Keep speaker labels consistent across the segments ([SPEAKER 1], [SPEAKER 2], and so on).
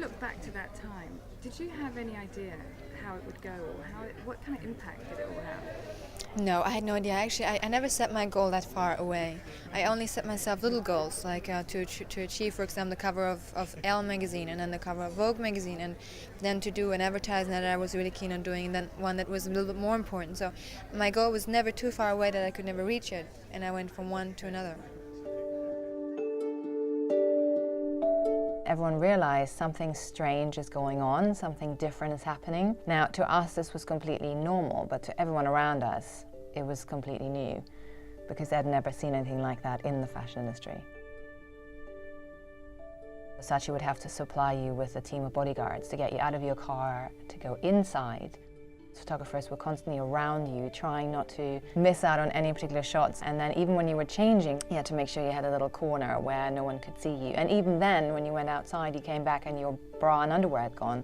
[SPEAKER 1] look back to that time, did you have any idea how it would go, or what kind of impact did it all have?
[SPEAKER 2] No, I had no idea. Actually, I never set my goal that far away. I only set myself little goals, like to achieve, for example, the cover of Elle magazine, and then the cover of Vogue magazine, and then to do an advertising that I was really keen on doing, and then one that was a little bit more important. So my goal was never too far away that I could never reach it, and I went from one to another.
[SPEAKER 3] Everyone realized something strange is going on, something different is happening. Now, to us, this was completely normal, but to everyone around us, it was completely new, because they'd never seen anything like that in the fashion industry. Versace would have to supply you with a team of bodyguards to get you out of your car, to go inside. Photographers were constantly around you, trying not to miss out on any particular shots. And then even when you were changing, you had to make sure you had a little corner where no one could see you. And even then, when you went outside, you came back and your bra and underwear had gone.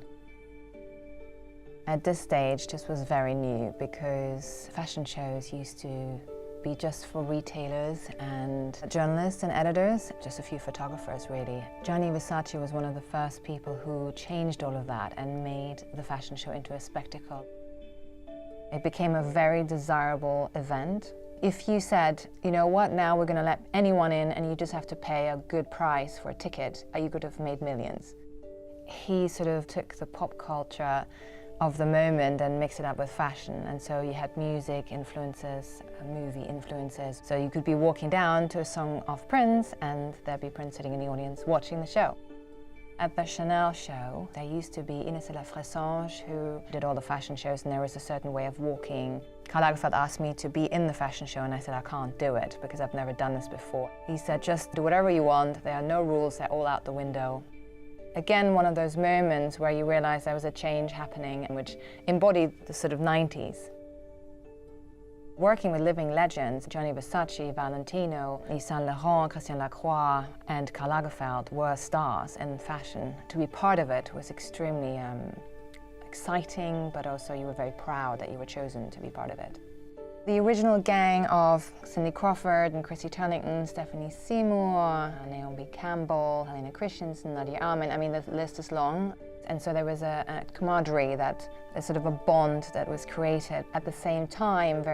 [SPEAKER 3] At this stage, this was very new, because fashion shows used to be just for retailers and journalists and editors, just a few photographers really. Gianni Versace was one of the first people who changed all of that and made the fashion show into a spectacle. It became a very desirable event. If you said, you know what, now we're going to let anyone in and you just have to pay a good price for a ticket, you could have made millions. He sort of took the pop culture of the moment and mixed it up with fashion, and so you had music influences, movie influences. So you could be walking down to a song of Prince and there'd be Prince sitting in the audience watching the show. At the Chanel show, there used to be Ines La Fressange, who did all the fashion shows, and there was a certain way of walking. Karl Lagerfeld asked me to be in the fashion show, and I said I can't do it because I've never done this before. He said, just do whatever you want, there are no rules, they're all out the window. Again, one of those moments where you realize there was a change happening, which embodied the sort of 90s. Working with living legends, Gianni Versace, Valentino, Yves Saint Laurent, Christian Lacroix, and Karl Lagerfeld were stars in fashion. To be part of it was extremely exciting, but also you were very proud that you were chosen to be part of it. The original gang of Cindy Crawford and Chrissy Turlington, Stephanie Seymour, Naomi Campbell, Helena Christensen, Nadia Armin, I mean the list is long. And so there was a camaraderie, a sort of a bond that was created. At the same time,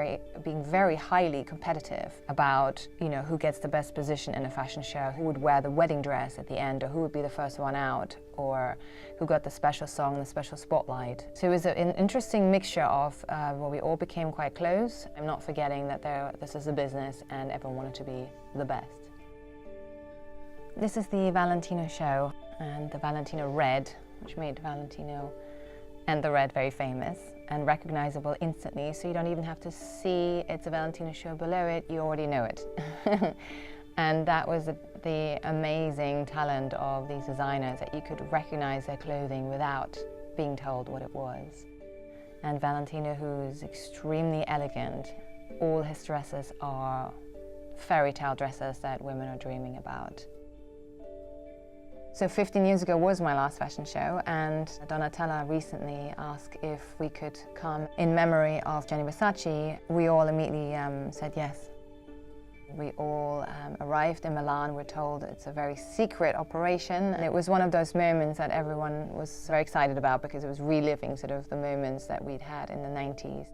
[SPEAKER 3] being very highly competitive about, you know, who gets the best position in a fashion show, who would wear the wedding dress at the end, or who would be the first one out, or who got the special song, the special spotlight. So it was an interesting mixture of where we all became quite close. I'm not forgetting that this is a business and everyone wanted to be the best. This is the Valentino show and the Valentino red, which made Valentino and the red very famous and recognizable instantly, so you don't even have to see it's a Valentino show below it, you already know it. And that was the amazing talent of these designers, that you could recognize their clothing without being told what it was. And Valentino, who's extremely elegant, all his dresses are fairy tale dresses that women are dreaming about. So 15 years ago was my last fashion show, and Donatella recently asked if we could come in memory of Gianni Versace. We all immediately said yes. We all arrived in Milan. We're told it's a very secret operation, and it was one of those moments that everyone was very excited about because it was reliving sort of the moments that we'd had in the 90s.